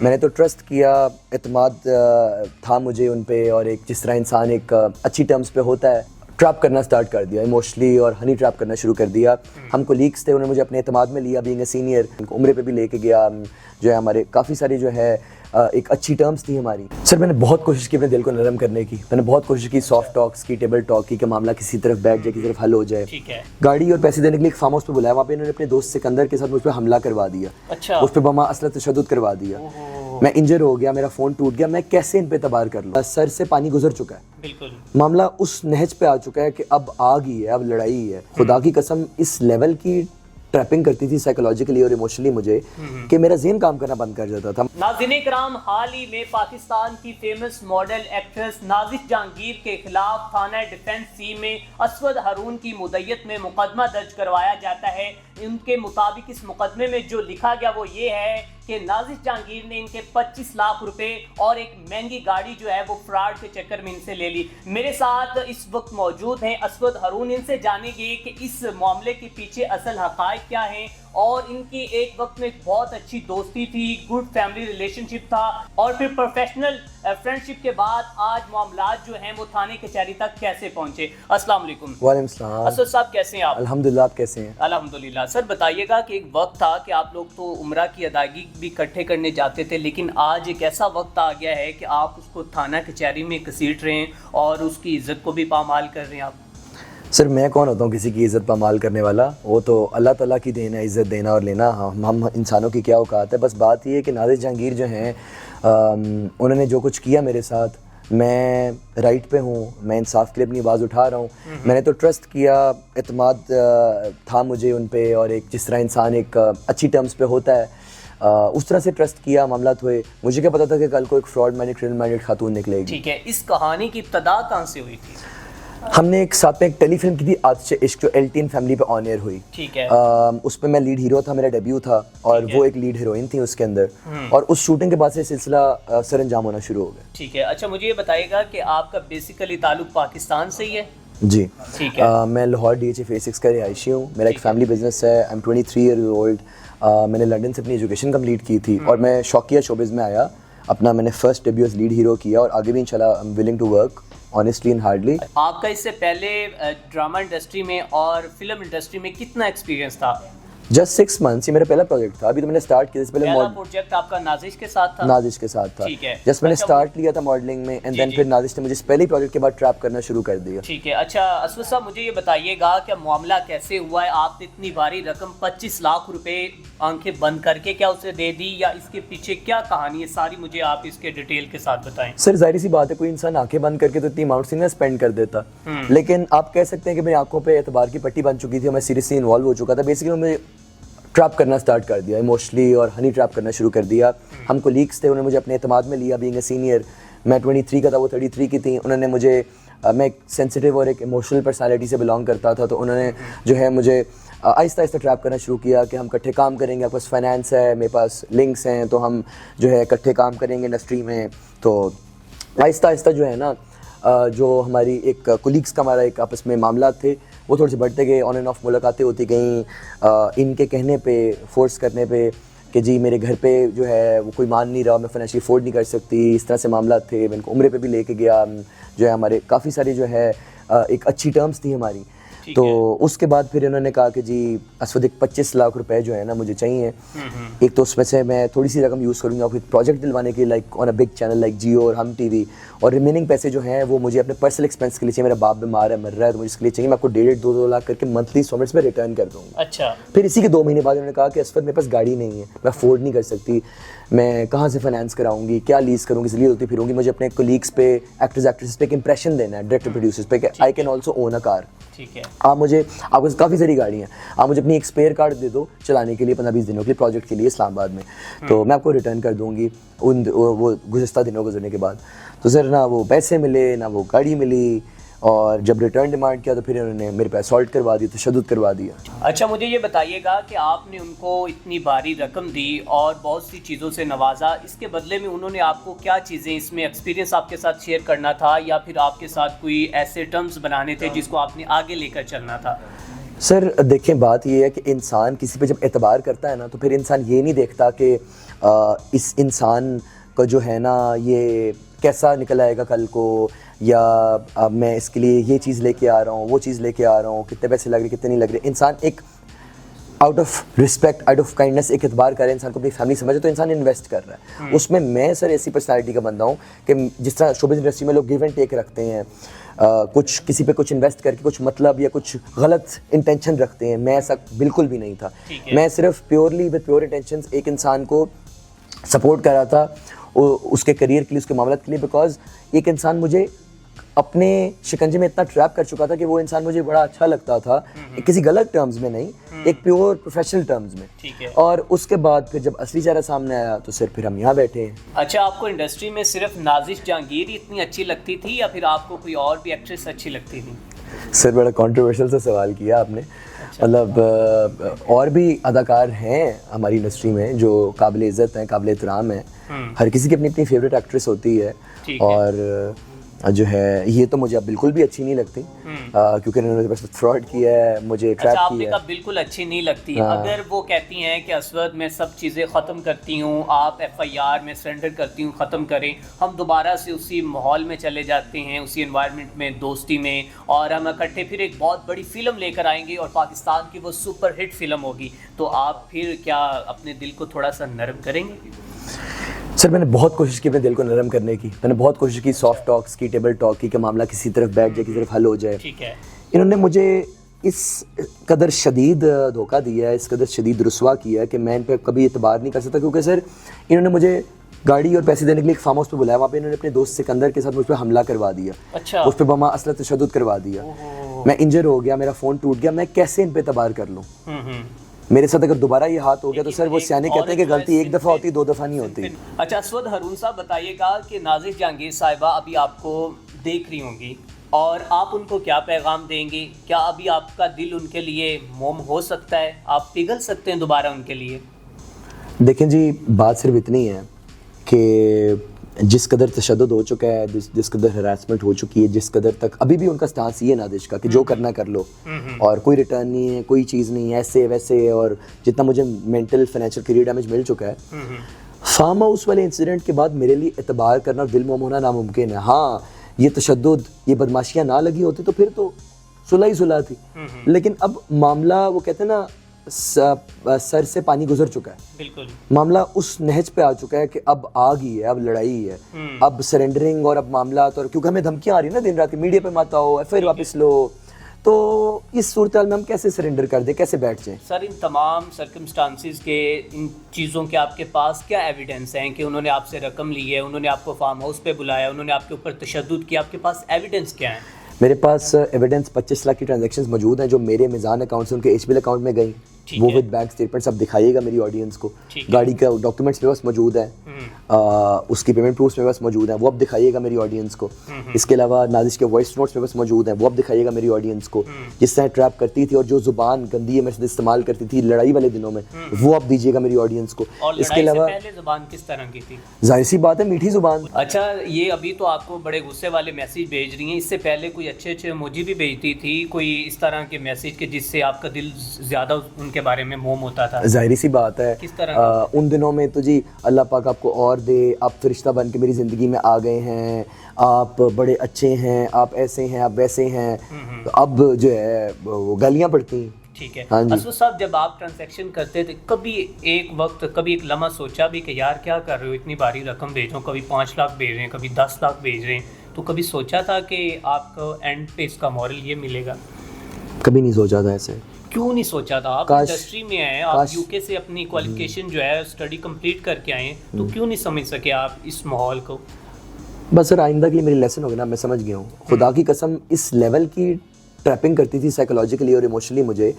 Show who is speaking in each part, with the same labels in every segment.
Speaker 1: میں نے تو ٹرسٹ کیا, اعتماد تھا مجھے ان پہ, اور ایک جس طرح انسان ایک اچھی ٹرمز پہ ہوتا ہے, ٹریپ کرنا سٹارٹ کر دیا ایموشنلی, اور ہنی ٹریپ کرنا شروع کر دیا. ہم کولیگس تھے, انہوں نے مجھے اپنے اعتماد میں لیا, بینگ اے سینئر, عمرے پہ بھی لے کے گیا, جو ہے ہمارے کافی ساری جو ہے ایک اچھی ٹرمز تھی ہماری. سر میں نے بہت کوشش کی اپنے دل کو نرم کرنے کی, میں نے بہت کوشش کی سافٹ ٹاکس کی, ٹیبل ٹاک کی, کہ معاملہ کسی طرف بیٹھ جائے, کسی طرف حل ہو جائے. گاڑی اور پیسے دینے کے لیے ایک فارم ہاؤس پہ بلایا, وہاں پہ انہوں نے اپنے دوست سکندر کے ساتھ مجھ پہ حملہ کروا دیا, مجھ پہ بما اسلحہ تشدد کروا دیا. میں انجر ہو گیا, میرا فون ٹوٹ گیا, میں کیسے ان پہ اعتبار کر لوں. سر سے پانی گزر چکا ہے, معاملہ اس نہج پہ آ چکا ہے کہ اب آگ ہی ہے, اب لڑائی ہے. خدا کی قسم اس لیول کی ٹریپنگ کرتی تھی سائیکولوجیکلی اور ایموشنلی مجھے, کہ میرا ذہن کام کرنا بند کر جاتا تھا.
Speaker 2: ناظرین کرام, حال ہی میں پاکستان کی فیمس ماڈل ایکٹریس نازش جہانگیر کے خلاف تھانہ ڈیفنس سی میں اسود ہارون کی مدعیت میں مقدمہ درج کروایا جاتا ہے. ان کے مطابق اس مقدمے میں جو لکھا گیا وہ یہ ہے کہ نازش جہانگیر نے ان کے 25 لاکھ روپے اور ایک مہنگی گاڑی جو ہے وہ فراڈ کے چکر میں ان سے لے لی. میرے ساتھ اس وقت موجود ہیں اسود ہارون. ان سے جانیں گے کہ اس معاملے کے پیچھے اصل حقائق کیا ہیں, اور ان کی ایک وقت میں بہت اچھی دوستی تھی, گڈ فیملی ریلیشن شپ تھا, اور پھر پروفیشنل فرینڈ شپ کے بعد آج معاملات جو ہیں وہ تھانے کچہری تک کیسے پہنچے. السلام علیکم.
Speaker 1: وعلیکم السلام.
Speaker 2: اسود صاحب کیسے ہیں آپ؟
Speaker 1: الحمدللہ, آپ کیسے ہیں؟
Speaker 2: الحمدللہ. سر بتائیے گا کہ ایک وقت تھا کہ آپ لوگ تو عمرہ کی ادائیگی بھی اکٹھے کرنے جاتے تھے, لیکن آج ایک ایسا وقت آ گیا ہے کہ آپ اس کو تھانہ کچہری میں گھسیٹ رہے ہیں اور اس کی عزت کو بھی پامال کر رہے ہیں. آپ
Speaker 1: سر میں کون ہوتا ہوں کسی کی عزت پامال کرنے والا؟ وہ تو اللہ تعالیٰ کی دین ہے, عزت دینا اور لینا. ہم انسانوں کی کیا اوقات ہے. بس بات یہ ہے کہ نازش جہانگیر جو ہیں, انہوں نے جو کچھ کیا میرے ساتھ, میں رائٹ پہ ہوں, میں انصاف کے لیے اپنی آواز اٹھا رہا ہوں. میں نے تو ٹرسٹ کیا, اعتماد تھا مجھے ان پہ, اور ایک جس طرح انسان ایک اچھی ٹرمز پہ ہوتا ہے اس طرح سے ٹرسٹ کیا, معاملات ہوئے. مجھے کیا پتا تھا کہ کل کو ایک فراڈ مائنڈڈ کرمنل مائنڈڈ خاتون نکلے گی.
Speaker 2: ٹھیک ہے, اس کہانی کی ابتدا کہاں سے ہوئی تھی؟
Speaker 1: ہم نے ایک ساتھ میں ایک ٹیلی فلم کی تھی آتش عشق, جو LTN فیملی پہ آن ایئر ہوئی.
Speaker 2: ٹھیک ہے.
Speaker 1: اس پہ میں لیڈ ہیرو تھا, میرا ڈیبیو تھا, اور وہ ایک لیڈ ہیروئن تھی اس کے اندر, اور اس شوٹنگ کے بعد سے سلسلہ سر انجام ہونا شروع ہو گیا.
Speaker 2: ٹھیک ہے. اچھا مجھے یہ بتائیے گا کہ آپ کا بیسیکلی تعلق پاکستان سے ہی ہے؟
Speaker 1: جی.
Speaker 2: ٹھیک ہے.
Speaker 1: میں لاہور DHA Phase 6 کا رہائشی ہوں. میرا ایک فیملی بزنس ہے. I'm 23 years old. میں نے لنڈن سے اپنی ایجوکیشن کمپلیٹ کی تھی, اور میں شوقیہ شوبز میں آیا اپنا. میں نے first debut as lead hero کیا, اور آگے بھی انشاءاللہ I'm willing to work honestly and hardly.
Speaker 2: آپ کا اس سے پہلے ڈرامہ انڈسٹری میں اور فلم انڈسٹری میں کتنا ایکسپیرینس تھا؟
Speaker 1: Just 6 months. یہ میرا پہلا پروجیکٹ تھا, ابھی تو میں نے اسٹارٹ کیا. اس سے
Speaker 2: پہلا پروجیکٹ آپ کا نازش کے ساتھ تھا؟
Speaker 1: نازش کے ساتھ تھا.
Speaker 2: ٹھیک ہے.
Speaker 1: جسٹ میں نے اسٹارٹ لیا تھا ماڈلنگ میں, اینڈ دین پھر نازش نے مجھے اس پہلے پروجیکٹ کے بعد ٹریپ کرنا شروع کر دیا.
Speaker 2: ٹھیک ہے. اچھا اسود صاحب مجھے یہ بتائیے گا کہ معاملہ کیسے ہوا ہے؟ آپ نے اتنی بھاری رقم 25 لاکھ روپے آنکھیں بند کر کے کیا اسے دے دی, یا اس کے پیچھے کیا کہانی ہے ساری, مجھے آپ اس کے ڈیٹیل کے ساتھ بتائیں.
Speaker 1: سر ظاہر سی بات ہے, کوئی انسان آنکھیں بند کر کے تو اتنی اماؤنٹ سے نہ اسپینڈ کر دیتا, لیکن آپ کہہ سکتے ہیں کہ میری آنکھوں پہ اعتبار کی پٹی بن چکی تھی, اور میں سیریسلی انوالو ہو چکا تھا. بیسیکلی میں ٹریپ کرنا سٹارٹ کر دیا ایموشنلی, اور ہنی ٹریپ کرنا شروع کر دیا. ہم کولیگس تھے, انہوں نے مجھے اپنے اعتماد میں لیا, بینگ اے سینئر. میں 23 کا تھا, وہ 33 کی تھیں. انہوں نے مجھے, میں ایک سینسٹیو اور ایک ایموشنل پرسنالٹی سے بلانگ کرتا تھا, تو انہوں نے جو ہے مجھے آہستہ آہستہ ٹریپ کرنا شروع کیا کہ ہم اکٹھے کام کریں گے, آپ کے پاس فائنانس ہے, میرے پاس لنکس ہیں, تو ہم جو ہے اکٹھے کام کریں گے انڈسٹری میں. تو آہستہ آہستہ جو ہے نا, جو ہماری ایک کولیگس کا ہمارا ایک آپس میں معاملات تھے وہ تھوڑے سے بڑھتے گئے. آن اینڈ آف ملاقاتیں ہوتی گئیں, ان کے کہنے پہ, فورس کرنے پہ کہ جی میرے گھر پہ جو ہے وہ کوئی مان نہیں رہا, میں فائنینشلی افورڈ نہیں کر سکتی. اس طرح سے معاملات تھے. میں ان کو عمرے پہ بھی لے کے گیا, جو ہے ہمارے کافی ساری جو ہے ایک اچھی ٹرمز تھی ہماری. تو اس کے بعد پھر انہوں نے کہا کہ جی اسود 25 لاکھ روپے جو ہے نا مجھے چاہیے. ایک تو اس میں سے میں تھوڑی سی رقم یوز کروں گا پھر پروجیکٹ دلوانے کے, like on a big channel like Geo اور ہم ٹی وی, اور ریمیننگ پیسے جو ہیں وہ مجھے اپنے پرسنل ایکسپینس کے لیے چاہیے. میرا باپ بیمار ہے, مر رہا ہے, تو مجھے اس کے لیے چاہیے. میں آپ کو 1.5-2 لاکھ کر کے منتھلی انسٹالمنٹس میں ریٹرن کر دوں گا.
Speaker 2: اچھا.
Speaker 1: پھر اسی کے 2 مہینے بعد انہوں نے کہا کہ اسود میرے پاس گاڑی نہیں ہے, میں افورڈ نہیں کر سکتی, میں کہاں سے فائنانس کراؤں گی, کیا لیز کروں گی, اس لیے ہوتی پھروں گی. مجھے اپنے کولیگس پہ, ایکٹرز ایکٹریسز پہ ایک امپریشن دینا ہے, ڈائریکٹر پروڈیوسرز پہ, کہ آئی کین آلسو اون اے کار.
Speaker 2: ٹھیک ہے.
Speaker 1: آپ مجھے, آپ کو کافی ساری گاڑی ہیں, آپ مجھے اپنی ایک اسپیئر کارڈ دے دو چلانے کے لیے 15-20 دنوں کے لیے پروجیکٹ کے لیے اسلام آباد میں, تو میں آپ کو ریٹرن کر دوں گی وہ گزشتہ دنوں گزرنے کے بعد. تو سر نہ وہ پیسے ملے نہ وہ گاڑی ملی, اور جب ریٹرن ڈیمانڈ کیا تو پھر انہوں نے میرے پہ اسالٹ کروا دی, تشدد کروا دیا.
Speaker 2: اچھا مجھے یہ بتائیے گا کہ آپ نے ان کو اتنی بھاری رقم دی اور بہت سی چیزوں سے نوازا, اس کے بدلے میں انہوں نے آپ کو کیا چیزیں, اس میں ایکسپیرینس آپ کے ساتھ شیئر کرنا تھا, یا پھر آپ کے ساتھ کوئی ایسے ٹرمز بنانے تھے جس کو آپ نے آگے لے کر چلنا تھا؟
Speaker 1: سر دیکھیں بات یہ ہے کہ انسان کسی پہ جب اعتبار کرتا ہے نا, تو پھر انسان یہ نہیں دیکھتا کہ اس انسان کا جو ہے نا یہ کیسا نکل آئے گا کل کو, یا میں اس کے لیے یہ چیز لے کے آ رہا ہوں, وہ چیز لے کے آ رہا ہوں, کتنے پیسے لگ رہے کتنے نہیں لگ رہے. انسان ایک out of respect, out of kindness ایک اعتبار کرے, انسان کو اپنی فیملی سمجھے تو انسان انویسٹ کر رہا ہے اس میں. میں سر ایسی پرسنالٹی کا بندہ ہوں کہ جس طرح شوبز انڈسٹری میں لوگ گیو اینڈ ٹیک رکھتے ہیں, کچھ کسی پہ کچھ انویسٹ کر کے کچھ مطلب یا کچھ غلط انٹینشن رکھتے ہیں, میں ایسا بالکل بھی نہیں تھا. میں صرف پیورلی وتھ پیور انٹینشنز ایک انسان کو سپورٹ کر رہا تھا اس کے کریئر کے لیے, اس کے معاملات کے لیے, بیکاز ایک انسان مجھے اپنے شکنجے میں اتنا ٹریپ کر چکا تھا کہ وہ انسان مجھے بڑا اچھا لگتا تھا, کسی غلط ٹرمز میں نہیں, ایک پیور پروفیشنل ٹرمز میں. اور اس کے بعد پھر جب اصلی چہرہ سامنے آیا تو صرف پھر ہم یہاں بیٹھے ہیں.
Speaker 2: اچھا, آپ کو انڈسٹری میں صرف نازش جہانگیر ہی اتنی اچھی لگتی تھی یا پھر آپ کو کوئی اور بھی ایکٹریس اچھی لگتی تھی؟
Speaker 1: سر بڑا کنٹروورشل سا سوال کیا آپ نے. مطلب اور بھی اداکار ہیں ہماری انڈسٹری میں جو قابل عزت ہیں, قابل احترام ہیں. ہر کسی کی اپنی اپنی فیوریٹ ایکٹریس ہوتی ہے, اور جو ہے یہ تو مجھے اب بالکل بھی اچھی نہیں لگتی کیونکہ انہوں نے بس فراڈ کیا ہے, مجھے ٹریپ
Speaker 2: آپ
Speaker 1: کیا
Speaker 2: نے
Speaker 1: ہے.
Speaker 2: کہا بالکل اچھی نہیں لگتی. اگر وہ کہتی ہیں کہ اسود میں سب چیزیں ختم کرتی ہوں, آپ FIR میں سرنڈر کرتی ہوں, ختم کریں, ہم دوبارہ سے اسی ماحول میں چلے جاتے ہیں, اسی انوائرمنٹ میں, دوستی میں, اور ہم اکٹھے پھر ایک بہت بڑی فلم لے کر آئیں گے اور پاکستان کی وہ سپر ہٹ فلم ہوگی, تو آپ پھر کیا اپنے دل کو تھوڑا سا نرم کریں گے؟
Speaker 1: سر میں نے بہت کوشش کی اپنے دل کو نرم کرنے کی, میں نے بہت کوشش کی سافٹ ٹاکس کی, ٹیبل ٹاک کی, کہ معاملہ کسی طرف بیٹھ جائے, کسی طرف حل ہو جائے.
Speaker 2: ٹھیک ہے.
Speaker 1: انہوں نے مجھے اس قدر شدید دھوکہ دیا ہے, اس قدر شدید رسوا کیا ہے کہ میں ان پہ کبھی اعتبار نہیں کر سکتا, کیونکہ سر انہوں نے مجھے گاڑی اور پیسے دینے کے لیے ایک فارم ہاؤس پہ بلایا, وہاں پہ انہوں نے اپنے دوست سکندر کے ساتھ مجھ پہ حملہ کروا دیا.
Speaker 2: اچھا.
Speaker 1: اس پہ بما اسلحہ تشدد کروا دیا. میں انجر ہو گیا, میرا فون ٹوٹ گیا, میں کیسے ان پہ اعتبار کر لوں؟ میرے ساتھ اگر دوبارہ یہ ہاتھ ہو گیا تو سر وہ سیانے کہتے ہیں کہ غلطی ایک دفعہ ہوتی, 2 دفعہ نہیں ہوتی.
Speaker 2: اچھا اسود ہارون صاحب, بتائیے گا کہ نازش جہانگیر صاحبہ ابھی آپ کو دیکھ رہی ہوں گی, اور آپ ان کو کیا پیغام دیں گے؟ کیا ابھی آپ کا دل ان کے لیے موم ہو سکتا ہے, آپ پگھل سکتے ہیں دوبارہ ان کے لیے؟
Speaker 1: دیکھیں جی, بات صرف اتنی ہے کہ جس قدر تشدد ہو چکا ہے, جس قدر ہراسمنٹ ہو چکی ہے, جس قدر تک ابھی بھی ان کا سٹانس یہ ہے نازش کا کہ جو کرنا کر لو, اور کوئی ریٹرن نہیں ہے, کوئی چیز نہیں ہے, ایسے ویسے, اور جتنا مجھے مینٹل فائنینشیل کیریئر ڈیمیج مل چکا ہے. فارم ہاؤس والے انسیڈنٹ کے بعد میرے لیے اعتبار کرنا اور دل موم ہونا ناممکن ہے. ہاں, یہ تشدد, یہ بدماشیاں نہ لگی ہوتی تو پھر تو صلح ہی صلح تھی, لیکن اب معاملہ وہ کہتے ہیں نا سر سے پانی گزر چکا ہے.
Speaker 2: بالکل.
Speaker 1: معاملہ اس نہج پہ آ چکا ہے کہ اب آگ ہی ہے, اب لڑائی ہے, اب سرنڈرنگ اور اب معاملات, اور کیونکہ ہمیں دھمکیاں آ رہی ہیں نا دن رات, میڈیا پہ مت آؤ, FIR واپس لو, تو اس صورتحال میں ہم کیسے سرنڈر کر دیں, کیسے بیٹھ جائیں؟
Speaker 2: سر ان تمام سرکمسٹانسز کے, ان چیزوں کے آپ کے پاس کیا ایویڈنس ہیں کہ انہوں نے آپ سے رقم لی ہے, انہوں نے آپ کو فارم ہاؤس پہ بلایا, انہوں نے آپ کے اوپر تشدد کیا, آپ کے پاس ایویڈنس کیا ہیں؟
Speaker 1: میرے پاس ایویڈنس 25 لاکھ کی ٹرانزیکشنز موجود ہیں جو میرے میزان اکاؤنٹ سے ان کے HBL اکاؤنٹ میں گئیں, وہ ود بینک اسٹیٹمنٹس آپ دکھائیے گا میری آڈینس کو. گاڑی کا ڈاکیومنٹس میرے پاس موجود ہیں, اس کی پیمنٹ پروفس میرے پاس موجود ہیں, وہ اب دکھائیے گا میری آڈینس کو. اس کے علاوہ نازش کے وائس نوٹس میرے پاس موجود ہیں, وہ اب دکھائیے گا میری آڈینس کو. جس طرح ٹریپ کرتی تھی اور جو زبان گندی ہے میرے سے استعمال کرتی تھی لڑائی والے دنوں میں, وہ اب دیجیے گا میری آڈینس کو.
Speaker 2: اس کے علاوہ پہلے زبان کس طرح کی تھی؟
Speaker 1: ظاہر سی بات ہے, میٹھی زبان.
Speaker 2: اچھا, یہ ابھی تو آپ کو بڑے غصے والے میسیج بھیج رہی ہیں, اس سے پہلے کوئی اچھے اچھے مجھے بھی بھیجتی تھی کوئی اس طرح کے میسیج کے جس سے آپ کا دل زیادہ ان کے بارے میں موم ہوتا تھا؟
Speaker 1: ظاہری سی بات ہے.
Speaker 2: کس طرح؟
Speaker 1: ان دنوں میں تو جی اللہ پاک آپ کو اور دے, آپ فرشتہ بن کے میری زندگی میں آ گئے ہیں, آپ بڑے اچھے ہیں, آپ ایسے ہیں, آپ ویسے ہیں, تو اب جو ہے وہ گالیاں پڑتی ہیں.
Speaker 2: ٹھیک ہے. اسود صاحب, جب آپ ٹرانزیکشن کرتے تھے کبھی ایک وقت, کبھی ایک لمحہ سوچا بھی کہ یار کیا کر رہے ہو, اتنی باری رقم بھیجو, کبھی 5 لاکھ بھیج رہے ہیں, کبھی 10 لاکھ بھیج رہے ہیں, تو کبھی سوچا تھا کہ آپ کو اینڈ پہ اس کا مورل یہ ملے گا؟
Speaker 1: کبھی نہیں سوچا تھا ایسے.
Speaker 2: کیوں نہیں سوچا تھا؟ آپ انڈسٹری میں آئے, آپ UK سے اپنی کوالیفیکیشن جو ہے اسٹڈی کمپلیٹ کر کے آئے ہیں, تو کیوں نہیں سمجھ سکے آپ اس ماحول کو؟
Speaker 1: بس سر آئندہ کے لیے میری لیسن ہوگا نا, میں سمجھ گیا ہوں. خدا کی قسم اس لیول کی ٹریپنگ کرتی تھی سائیکولوجیکلی اور ایموشنلی مجھے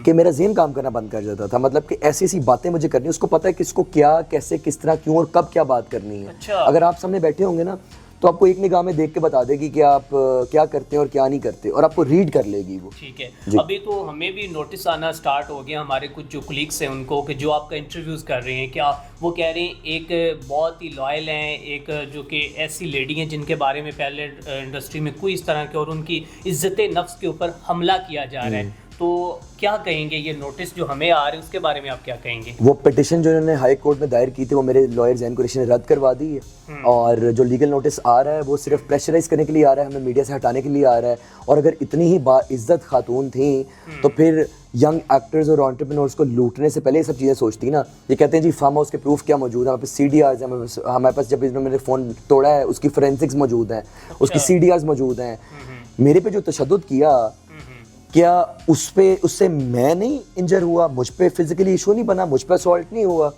Speaker 1: کہ میرا ذہن کام کرنا بند کر جاتا تھا. مطلب کہ ایسی ایسی باتیں مجھے کرنی, اس کو پتہ ہے کس کو کیا, کیسے, کس طرح, کیوں اور کب کیا بات کرنی ہے. اگر آپ سامنے بیٹھے ہوں گے نا تو آپ کو ایک نگاہ میں دیکھ کے بتا دے گی کہ آپ کیا کرتے ہیں اور کیا نہیں کرتے, اور آپ کو ریڈ کر لے گی وہ.
Speaker 2: ٹھیک ہے. ابھی تو ہمیں بھی نوٹس آنا سٹارٹ ہو گیا, ہمارے کچھ جو کلیگس ہیں ان کو, کہ جو آپ کا انٹرویوز کر رہے ہیں, کیا وہ کہہ رہے ہیں ایک بہت ہی لائل ہیں, ایک جو کہ ایسی لیڈی ہیں جن کے بارے میں پہلے انڈسٹری میں کوئی اس طرح کے, اور ان کی عزت نفس کے اوپر حملہ کیا جا رہا ہے. تو کیا کہیں گے یہ نوٹس جو ہمیں آ رہے ہیں اس کے بارے میں آپ کیا کہیں گے؟
Speaker 1: وہ پٹیشن جو انہوں نے ہائی کورٹ میں دائر کی تھی وہ میرے لائر زین قریشی نے رد کروا دی ہے، اور جو لیگل نوٹس آ رہا ہے وہ صرف پریشرائز کرنے کے لیے آ رہا ہے، ہمیں میڈیا سے ہٹانے کے لیے آ رہا ہے. اور اگر اتنی ہی باعزت خاتون تھیں تو پھر ینگ ایکٹرز اور انٹرپرینورز کو لوٹنے سے پہلے یہ سب چیزیں سوچتی نا. یہ کہتے ہیں جی فارم ہاؤس کے پروف کیا موجود ہے، ہمارے پاس سی ڈی آرز ہیں، ہمارے پاس جب انہوں نے میرے فون توڑا ہے اس کی فورینسکس موجود ہیں، اس کی سی ڈی آرز موجود ہیں. میرے پہ جو تشدد کیا اس سے میں نہیں انجر ہوا، مجھ پہ فزیکلی ایشو نہیں بنا، مجھ پہ اسالٹ نہیں ہوا.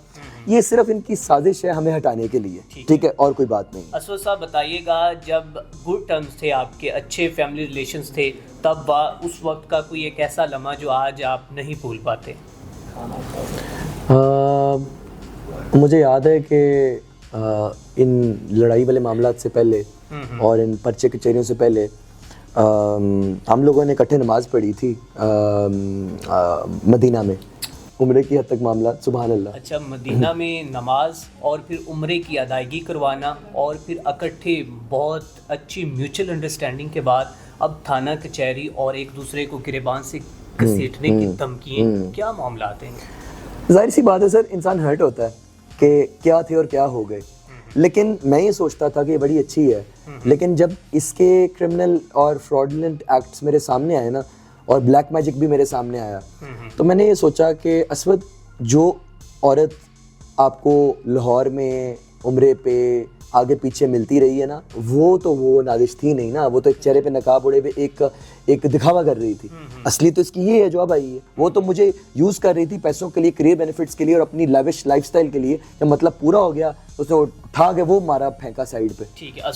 Speaker 1: یہ صرف ان کی سازش ہے ہمیں ہٹانے کے لیے، ٹھیک ہے، اور کوئی بات نہیں.
Speaker 2: اسود صاحب بتائیے گا، جب گڈ ٹرمز تھے آپ کے، اچھے فیملی ریلیشنز تھے، تب اس وقت کا کوئی ایک ایسا لمحہ جو آج آپ نہیں بھول پاتے؟
Speaker 1: مجھے یاد ہے کہ ان لڑائی والے معاملات سے پہلے اور ان پرچے کچہریوں سے پہلے ہم لوگوں نے اکٹھے نماز پڑھی تھی مدینہ میں، عمرے کی حد تک معاملات، سبحان اللہ.
Speaker 2: اچھا، مدینہ میں نماز اور پھر عمرے کی ادائیگی کروانا، اور پھر اکٹھے بہت اچھی میوچل انڈرسٹینڈنگ کے بعد اب تھانہ کچہری اور ایک دوسرے کو گریبان سے گھسیٹنے کی دھمکیاں، کیا معاملات ہیں؟
Speaker 1: ظاہر سی بات ہے سر، انسان ہرٹ ہوتا ہے کہ کیا تھے اور کیا ہو گئے. لیکن میں یہ سوچتا تھا کہ یہ بڑی اچھی ہے، لیکن جب اس کے کرمنل اور فراڈولنٹ ایکٹس میرے سامنے آئے نا، اور بلیک میجک بھی میرے سامنے آیا، تو میں نے یہ سوچا کہ اسود، جو عورت آپ کو لاہور میں عمرے پہ آگے پیچھے ملتی رہی ہے نا، وہ نازش تھی نہیں نا، وہ تو ایک چہرے پہ نقاب اڑے ہوئے ایک دکھاوا کر رہی تھی. اصلی تو اس کی یہ ہے جو اب آئی ہے. وہ تو مجھے یوز کر رہی تھی پیسوں کے لیے، کریئر بینیفٹس کے لیے اور اپنی لیوش لائف سٹائل کے لیے. جب مطلب پورا ہو گیا اس نے اٹھا کے وہ مارا پھینکا سائیڈ پہ.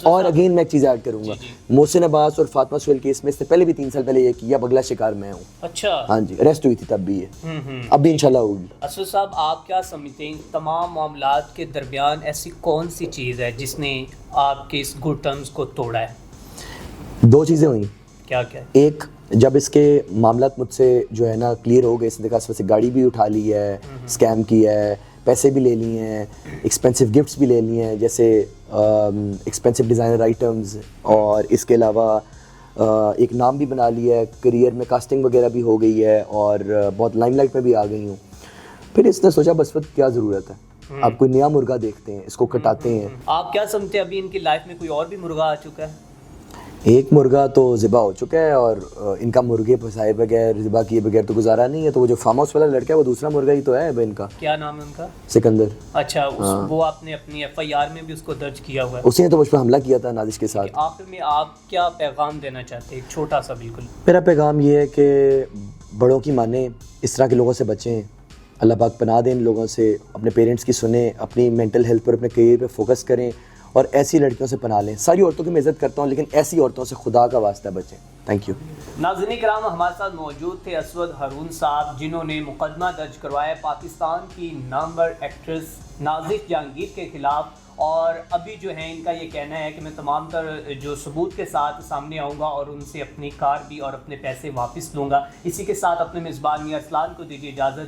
Speaker 1: اور اگین میں ایک چیز ایڈ کروں گا، محسن عباس اور فاطمہ سہیل کیس میں اس سے پہلے بھی 3 سال پہلے یہ کیا، بگلا شکار میں ہوں.
Speaker 2: اچھا،
Speaker 1: ہاں جی، اریسٹ ہوئی تھی تب بھی یہ، اب بھی انشاءاللہ ہوگی.
Speaker 2: اسود صاحب، آپ کیا سمجھتے ہیں تمام معاملات کے درمیان ایسی کون سی چیز ہے جس نے آپ کے اس گڈ ٹرمز کو توڑا ہے؟
Speaker 1: 2 چیزیں ہوئیں.
Speaker 2: کیا؟
Speaker 1: ایک، جب اس کے معاملات مجھ سے جو ہے نا کلیئر ہو گئے، اس نے دیکھا سے گاڑی بھی اٹھا لی ہے، اسکیم کیا ہے، پیسے بھی لے لیے ہیں، ایکسپینسو گفٹس بھی لے لیے ہیں، جیسے ایکسپینسو ڈیزائنر آئٹمز، اور اس کے علاوہ ایک نام بھی بنا لیا ہے، کریئر میں کاسٹنگ وغیرہ بھی ہو گئی ہے، اور بہت لائم لائٹ میں بھی آ گئی ہوں. پھر اس نے سوچا بس وقت کیا ضرورت ہے، آپ کوئی نیا مرغا دیکھتے ہیں، اس کو کٹاتے ہیں.
Speaker 2: آپ کیا سمجھتے ہیں ابھی ان کی لائف میں کوئی اور بھی مرغا آ چکا ہے؟
Speaker 1: ایک مرغا تو ذبح ہو چکا ہے، اور ان کا مرغے پھنسائے بغیر، ذبح کیے بغیر تو گزارا نہیں ہے. تو وہ جو فارم ہاؤس والا لڑکا ہے وہ دوسرا مرغا ہی تو ہے ان کا.
Speaker 2: کیا نام ہے ان کا؟
Speaker 1: سکندر.
Speaker 2: اچھا، وہ آپ نے اپنی ایف آئی آر میں بھی اس کو درج کیا ہوا ہے.
Speaker 1: اسی نے تو مجھ پہ حملہ کیا تھا نازش کے ساتھ.
Speaker 2: آخر میں آپ کیا پیغام دینا چاہتے ہیں، ایک چھوٹا سا بالکل؟
Speaker 1: میرا پیغام یہ ہے کہ بڑوں کی مانیں، اس طرح کے لوگوں سے بچیں، اللہ پاک پناہ دیں ان لوگوں سے، اپنے پیرنٹس کی سنیں، اپنی مینٹل ہیلتھ پر، اپنے کیریئر پہ فوکس کریں، اور ایسی لڑکیوں سے پناہ لیں. ساری عورتوں کی میں عزت کرتا ہوں، لیکن ایسی عورتوں سے خدا کا واسطہ بچیں. Thank you.
Speaker 2: ناظرین کرام، ہمارے ساتھ موجود تھے اسود ہارون صاحب، جنہوں نے مقدمہ درج کروایا پاکستان کی نامور ایکٹریس نازش جہانگیر کے خلاف. اور ابھی جو ہے ان کا یہ کہنا ہے کہ میں تمام تر جو ثبوت کے ساتھ سامنے آؤں گا اور ان سے اپنی کار بھی اور اپنے پیسے واپس لوں گا. اسی کے ساتھ اپنے میزبان میاں ارسلان کو دیجیے اجازت.